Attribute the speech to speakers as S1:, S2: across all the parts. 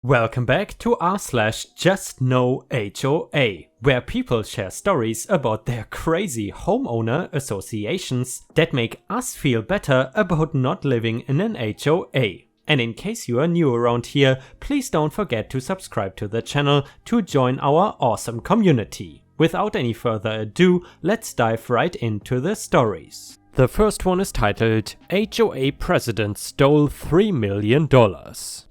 S1: Welcome back to r/JustNoHOA, where people share stories about their crazy homeowner associations that make us feel better about not living in an HOA. And in case you are new around here, please don't forget to subscribe to the channel to join our awesome community. Without any further ado, let's dive right into the stories. The first one is titled, HOA President Stole $3 Million.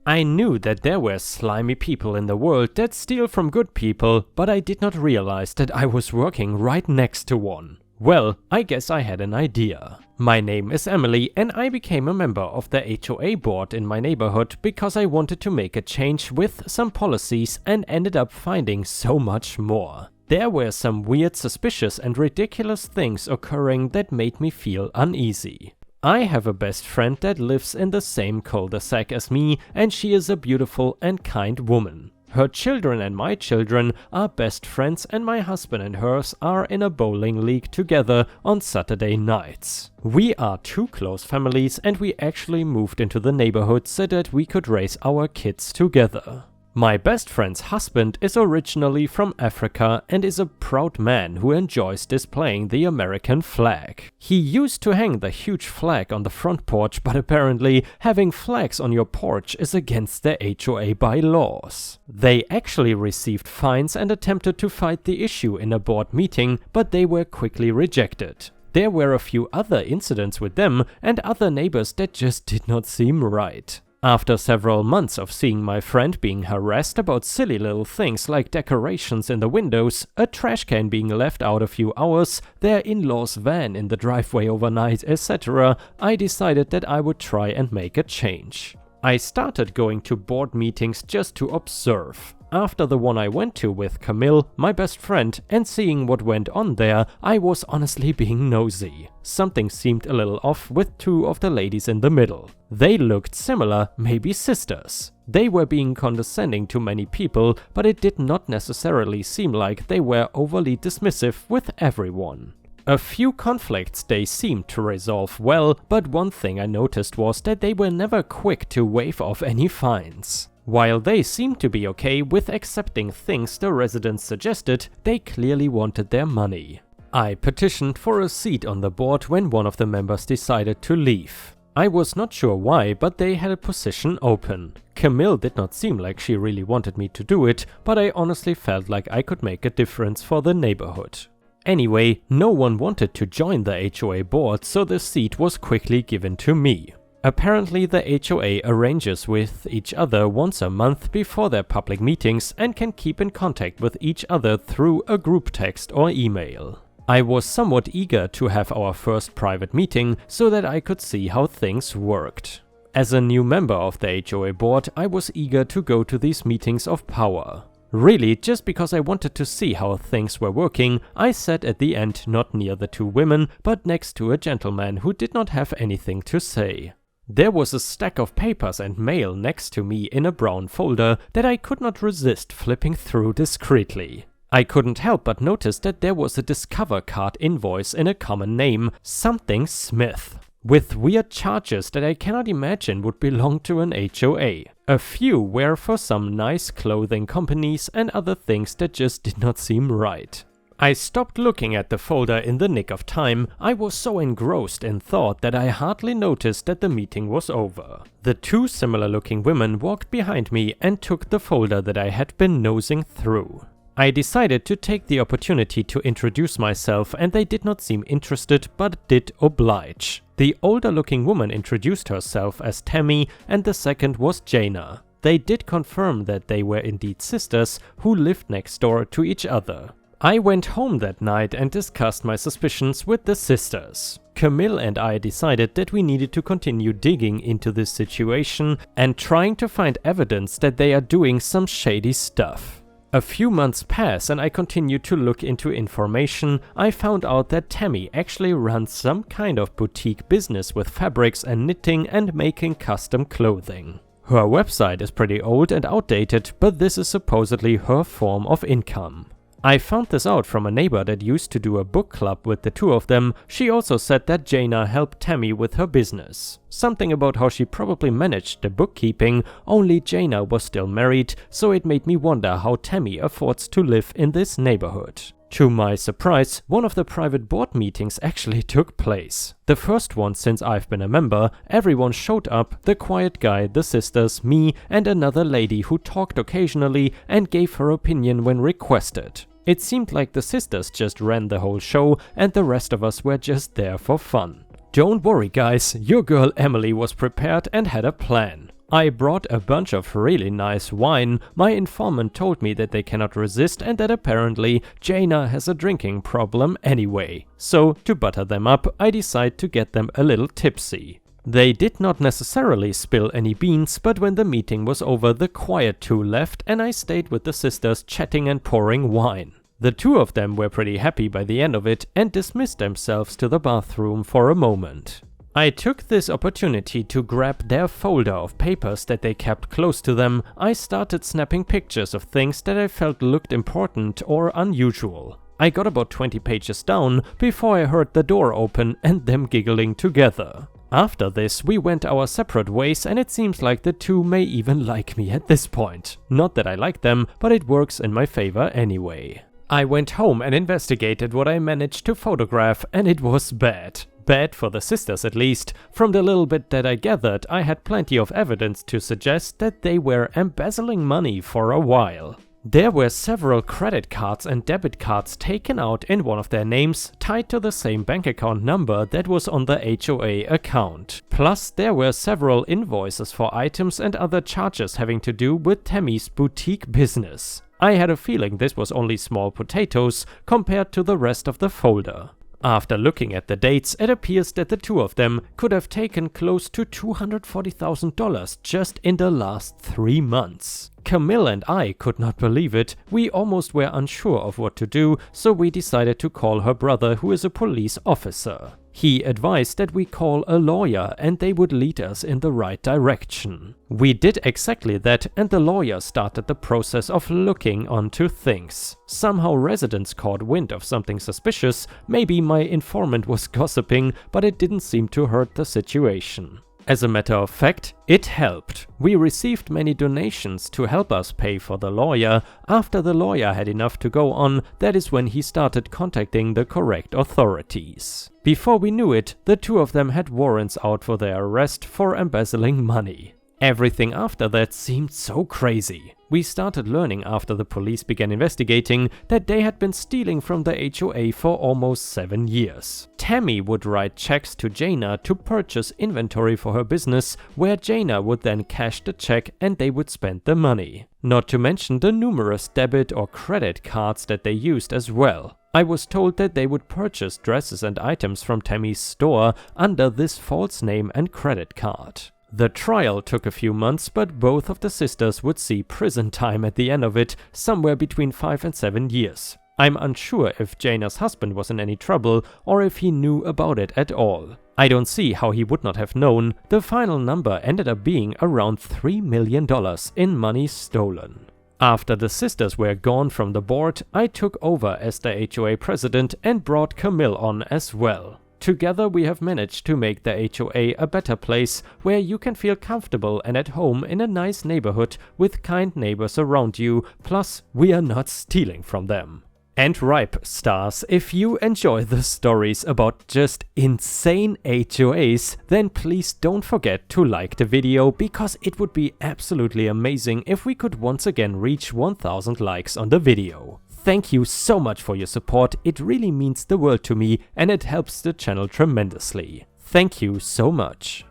S1: I knew that there were slimy people in the world that steal from good people, but I did not realize that I was working right next to one. Well, I guess I had an idea. My name is Emily and I became a member of the HOA board in my neighborhood because I wanted to make a change with some policies and ended up finding so much more. There were some weird, suspicious and ridiculous things occurring that made me feel uneasy. I have a best friend that lives in the same cul-de-sac as me, and she is a beautiful and kind woman. Her children and my children are best friends, and my husband and hers are in a bowling league together on Saturday nights. We are two close families and we actually moved into the neighborhood so that we could raise our kids together. My best friend's husband is originally from Africa and is a proud man who enjoys displaying the American flag. He used to hang the huge flag on the front porch, but apparently having flags on your porch is against the HOA bylaws. They actually received fines and attempted to fight the issue in a board meeting, but they were quickly rejected. There were a few other incidents with them and other neighbors that just did not seem right. After several months of seeing my friend being harassed about silly little things like decorations in the windows, a trash can being left out a few hours, their in-laws' van in the driveway overnight, etc., I decided that I would try and make a change. I started going to board meetings just to observe. After the one I went to with Camille, my best friend, and seeing what went on there, I was honestly being nosy. Something seemed a little off with two of the ladies in the middle. They looked similar, maybe sisters. They were being condescending to many people, but it did not necessarily seem like they were overly dismissive with everyone. A few conflicts they seemed to resolve well, but one thing I noticed was that they were never quick to waive off any fines. While they seemed to be okay with accepting things the residents suggested, they clearly wanted their money. I petitioned for a seat on the board when one of the members decided to leave. I was not sure why, but they had a position open. Camille did not seem like she really wanted me to do it, but I honestly felt like I could make a difference for the neighborhood. Anyway, no one wanted to join the HOA board, so the seat was quickly given to me. Apparently the HOA arranges with each other once a month before their public meetings and can keep in contact with each other through a group text or email. I was somewhat eager to have our first private meeting so that I could see how things worked. As a new member of the HOA board, I was eager to go to these meetings of power. Really, just because I wanted to see how things were working, I sat at the end not near the two women, but next to a gentleman who did not have anything to say. There was a stack of papers and mail next to me in a brown folder that I could not resist flipping through discreetly. I couldn't help but notice that there was a Discover card invoice in a common name, something Smith, with weird charges that I cannot imagine would belong to an HOA. A few were for some nice clothing companies and other things that just did not seem right. I stopped looking at the folder in the nick of time. I was so engrossed in thought that I hardly noticed that the meeting was over. The two similar looking women walked behind me and took the folder that I had been nosing through. I decided to take the opportunity to introduce myself and they did not seem interested but did oblige. The older looking woman introduced herself as Tammy and the second was Jaina. They did confirm that they were indeed sisters who lived next door to each other. I went home that night and discussed my suspicions with the sisters. Camille and I decided that we needed to continue digging into this situation and trying to find evidence that they are doing some shady stuff. A few months pass and I continue to look into information. I found out that Tammy actually runs some kind of boutique business with fabrics and knitting and making custom clothing. Her website is pretty old and outdated, but this is supposedly her form of income. I found this out from a neighbor that used to do a book club with the two of them. She also said that Jaina helped Tammy with her business. Something about how she probably managed the bookkeeping, only Jaina was still married, so it made me wonder how Tammy affords to live in this neighborhood. To my surprise, one of the private board meetings actually took place. The first one since I've been a member. Everyone showed up, the quiet guy, the sisters, me, and another lady who talked occasionally and gave her opinion when requested. It seemed like the sisters just ran the whole show and the rest of us were just there for fun. Don't worry guys, your girl Emily was prepared and had a plan. I brought a bunch of really nice wine. My informant told me that they cannot resist and that apparently Jaina has a drinking problem anyway. So, to butter them up, I decide to get them a little tipsy. They did not necessarily spill any beans, but when the meeting was over, the quiet two left and I stayed with the sisters chatting and pouring wine. The two of them were pretty happy by the end of it and dismissed themselves to the bathroom for a moment. I took this opportunity to grab their folder of papers that they kept close to them. I started snapping pictures of things that I felt looked important or unusual. I got about 20 pages down before I heard the door open and them giggling together. After this, we went our separate ways and it seems like the two may even like me at this point. Not that I like them, but it works in my favor anyway. I went home and investigated what I managed to photograph and it was bad. Bad for the sisters at least. From the little bit that I gathered, I had plenty of evidence to suggest that they were embezzling money for a while. There were several credit cards and debit cards taken out in one of their names, tied to the same bank account number that was on the HOA account. Plus, there were several invoices for items and other charges having to do with Tammy's boutique business. I had a feeling this was only small potatoes compared to the rest of the folder. After looking at the dates, it appears that the two of them could have taken close to $240,000 just in the last 3 months. Camille and I could not believe it. We almost were unsure of what to do, so we decided to call her brother, who is a police officer. He advised that we call a lawyer and they would lead us in the right direction. We did exactly that and the lawyer started the process of looking onto things. Somehow residents caught wind of something suspicious. Maybe my informant was gossiping, but it didn't seem to hurt the situation. As a matter of fact, it helped. We received many donations to help us pay for the lawyer. After the lawyer had enough to go on, that is when he started contacting the correct authorities. Before we knew it, the two of them had warrants out for their arrest for embezzling money. Everything after that seemed so crazy. We started learning after the police began investigating that they had been stealing from the HOA for almost 7 years. Tammy would write checks to Jaina to purchase inventory for her business, where Jaina would then cash the check and they would spend the money. Not to mention the numerous debit or credit cards that they used as well. I was told that they would purchase dresses and items from Tammy's store under this false name and credit card. The trial took a few months, but both of the sisters would see prison time at the end of it, somewhere between 5 and 7 years. I'm unsure if Jaina's husband was in any trouble or if he knew about it at all. I don't see how he would not have known. The final number ended up being around $3 million in money stolen. After the sisters were gone from the board, I took over as the HOA president and brought Camille on as well. Together we have managed to make the HOA a better place where you can feel comfortable and at home in a nice neighborhood with kind neighbors around you, plus we are not stealing from them. And ripe stars, if you enjoy the stories about just insane HOAs, then please don't forget to like the video, because it would be absolutely amazing if we could once again reach 1000 likes on the video. Thank you so much for your support, it really means the world to me and it helps the channel tremendously. Thank you so much.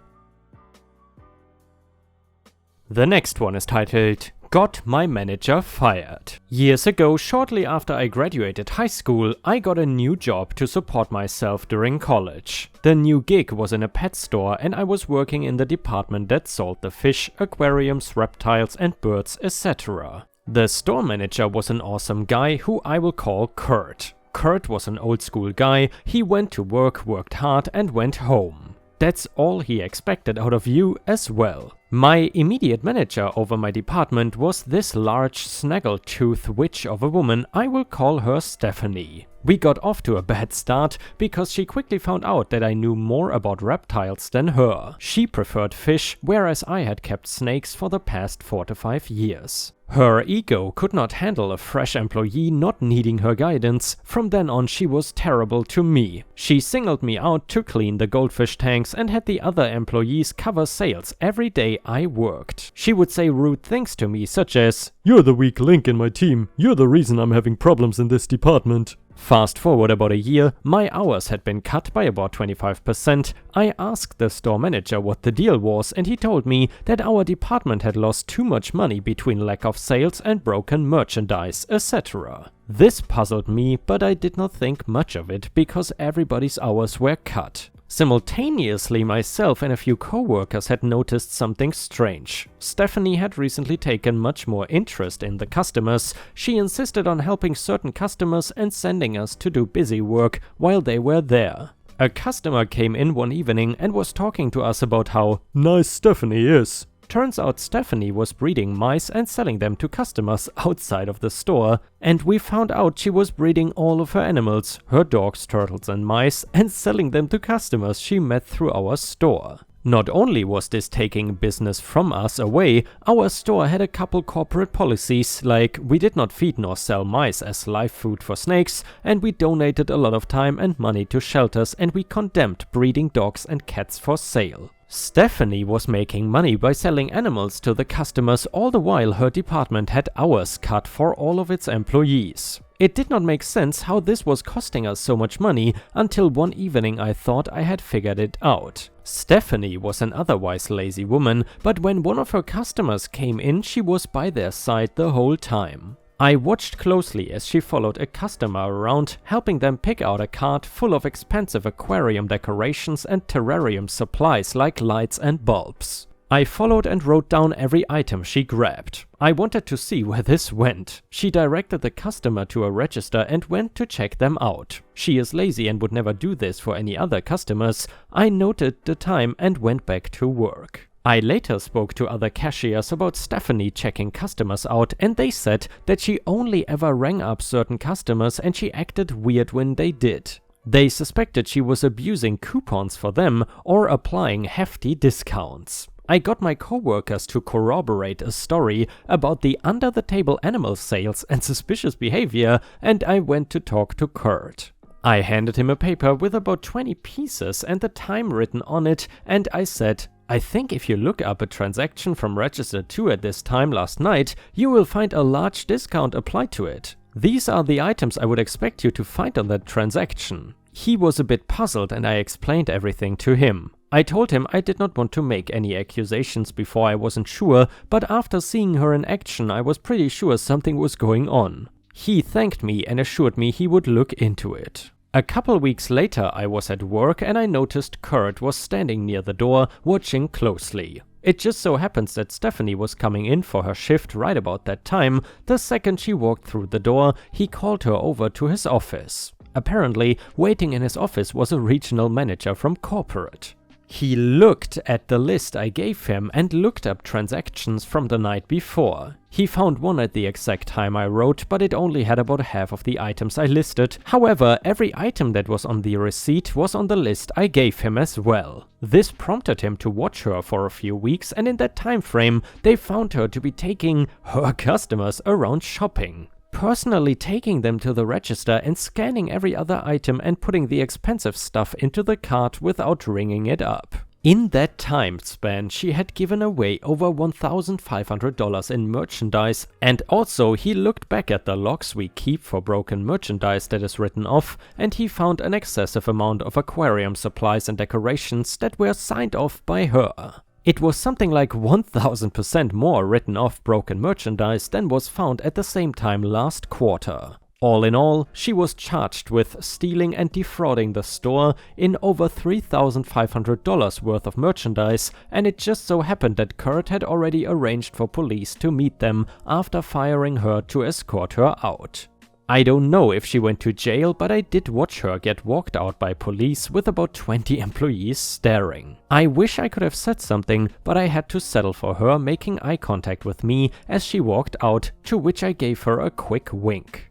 S1: The next one is titled Got My Manager Fired. Years ago, shortly after I graduated high school, I got a new job to support myself during college. The new gig was in a pet store and I was working in the department that sold the fish, aquariums, reptiles and birds, etc. The store manager was an awesome guy who I will call Kurt. Kurt was an old school guy. He went to work, worked hard and went home. That's all he expected out of you as well. My immediate manager over my department was this large snaggletooth witch of a woman. I will call her Stephanie. We got off to a bad start because she quickly found out that I knew more about reptiles than her. She preferred fish, whereas I had kept snakes for the past 4 to 5 years. Her ego could not handle a fresh employee not needing her guidance. From then on, she was terrible to me. She singled me out to clean the goldfish tanks and had the other employees cover sales every day I worked. She would say rude things to me, such as, "You're the weak link in my team. You're the reason I'm having problems in this department." Fast forward about a year, my hours had been cut by about 25%. I asked the store manager what the deal was, and he told me that our department had lost too much money between lack of sales and broken merchandise, etc. This puzzled me, but I did not think much of it because everybody's hours were cut. Simultaneously, myself and a few co-workers had noticed something strange. Stephanie had recently taken much more interest in the customers. She insisted on helping certain customers and sending us to do busy work while they were there. A customer came in one evening and was talking to us about how nice Stephanie is. Turns out Stephanie was breeding mice and selling them to customers outside of the store, and we found out she was breeding all of her animals, her dogs, turtles and mice, and selling them to customers she met through our store. Not only was this taking business from us away, our store had a couple corporate policies, like we did not feed nor sell mice as live food for snakes, and we donated a lot of time and money to shelters, and we condemned breeding dogs and cats for sale. Stephanie was making money by selling animals to the customers, all the while her department had hours cut for all of its employees. It did not make sense how this was costing us so much money until one evening I thought I had figured it out. Stephanie was an otherwise lazy woman, but when one of her customers came in, she was by their side the whole time. I watched closely as she followed a customer around, helping them pick out a cart full of expensive aquarium decorations and terrarium supplies like lights and bulbs. I followed and wrote down every item she grabbed. I wanted to see where this went. She directed the customer to a register and went to check them out. She is lazy and would never do this for any other customers. I noted the time and went back to work. I later spoke to other cashiers about Stephanie checking customers out, and they said that she only ever rang up certain customers and she acted weird when they did. They suspected she was abusing coupons for them or applying hefty discounts. I got my co-workers to corroborate a story about the under-the-table animal sales and suspicious behavior, and I went to talk to Kurt. I handed him a paper with about 20 pieces and the time written on it, and I said, "I think if you look up a transaction from Register 2 at this time last night, you will find a large discount applied to it. These are the items I would expect you to find on that transaction." He was a bit puzzled and I explained everything to him. I told him I did not want to make any accusations before I wasn't sure, but after seeing her in action I was pretty sure something was going on. He thanked me and assured me he would look into it. A couple weeks later I was at work and I noticed Kurt was standing near the door watching closely. It just so happens that Stephanie was coming in for her shift right about that time. The second she walked through the door, he called her over to his office. Apparently, waiting in his office was a regional manager from corporate. He looked at the list I gave him and looked up transactions from the night before. He found one at the exact time I wrote, but it only had about half of the items I listed. However, every item that was on the receipt was on the list I gave him as well. This prompted him to watch her for a few weeks, and in that time frame, they found her to be taking her customers around shopping. Personally taking them to the register and scanning every other item and putting the expensive stuff into the cart without ringing it up. In that time span, she had given away over $1,500 in merchandise, and also he looked back at the logs we keep for broken merchandise that is written off, and he found an excessive amount of aquarium supplies and decorations that were signed off by her. It was something like 1000% more written off broken merchandise than was found at the same time last quarter. All in all, she was charged with stealing and defrauding the store in over $3,500 worth of merchandise, and it just so happened that Kurt had already arranged for police to meet them after firing her to escort her out. I don't know if she went to jail, but I did watch her get walked out by police with about 20 employees staring. I wish I could have said something, but I had to settle for her making eye contact with me as she walked out, to which I gave her a quick wink.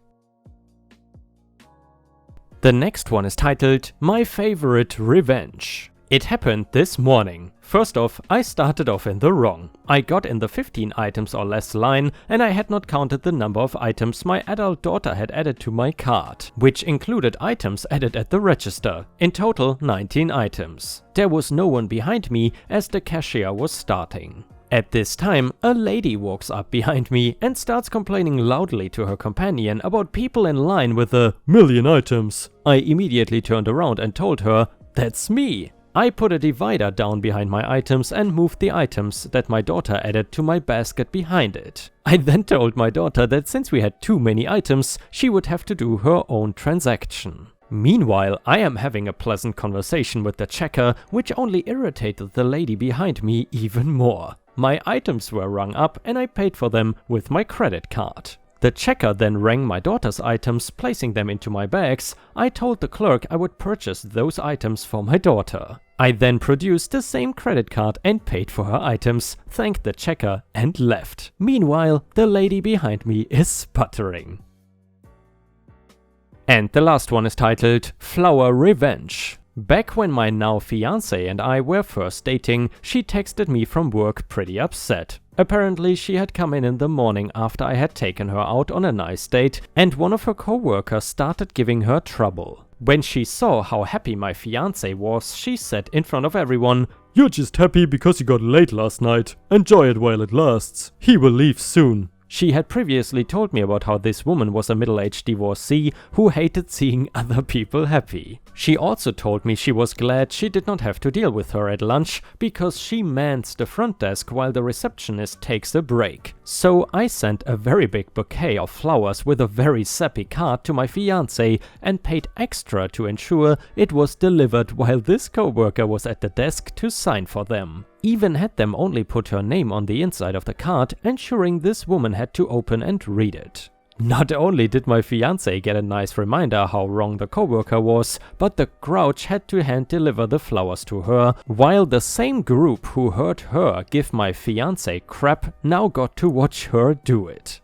S1: The next one is titled My Favorite Revenge. It happened this morning. First off, I started off in the wrong. I got in the 15 items or less line and I had not counted the number of items my adult daughter had added to my cart, which included items added at the register. In total 19 items. There was no one behind me as the cashier was starting. At this time, a lady walks up behind me and starts complaining loudly to her companion about people in line with a million items. I immediately turned around and told her, "That's me." I put a divider down behind my items and moved the items that my daughter added to my basket behind it. I then told my daughter that since we had too many items, she would have to do her own transaction. Meanwhile, I am having a pleasant conversation with the checker, which only irritated the lady behind me even more. My items were rung up and I paid for them with my credit card. The checker then rang my daughter's items, placing them into my bags. I told the clerk I would purchase those items for my daughter. I then produced the same credit card and paid for her items, thanked the checker and left. Meanwhile, the lady behind me is sputtering. And the last one is titled Flower Revenge. Back when my now fiancé and I were first dating, she texted me from work pretty upset. Apparently she had come in the morning after I had taken her out on a nice date and one of her co-workers started giving her trouble. When she saw how happy my fiancé was, she said in front of everyone, "You're just happy because you got laid last night. Enjoy it while it lasts. He will leave soon." She had previously told me about how this woman was a middle-aged divorcee who hated seeing other people happy. She also told me she was glad she did not have to deal with her at lunch because she mans the front desk while the receptionist takes a break. So I sent a very big bouquet of flowers with a very sappy card to my fiancé and paid extra to ensure it was delivered while this coworker was at the desk to sign for them. Even had them only put her name on the inside of the card, ensuring this woman had to open and read it. Not only did my fiancé get a nice reminder how wrong the coworker was, but the grouch had to hand deliver the flowers to her, while the same group who heard her give my fiancé crap now got to watch her do it.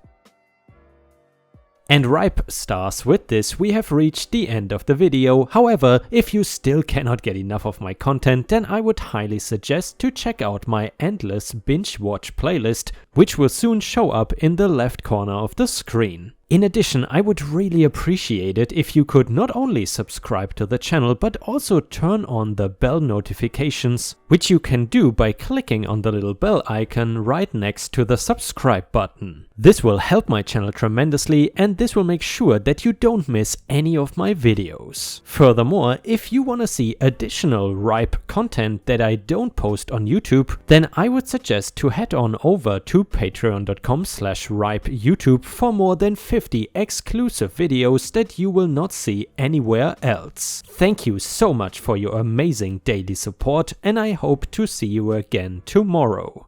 S1: And ripe stars, with this we have reached the end of the video. However, if you still cannot get enough of my content, then I would highly suggest to check out my endless binge watch playlist, which will soon show up in the left corner of the screen. In addition, I would really appreciate it if you could not only subscribe to the channel, but also turn on the bell notifications, which you can do by clicking on the little bell icon right next to the subscribe button. This will help my channel tremendously and this will make sure that you don't miss any of my videos. Furthermore, if you want to see additional ripe content that I don't post on YouTube, then I would suggest to head on over to patreon.com/ripeyoutube for more than 50 exclusive videos that you will not see anywhere else. Thank you so much for your amazing daily support and I hope to see you again tomorrow.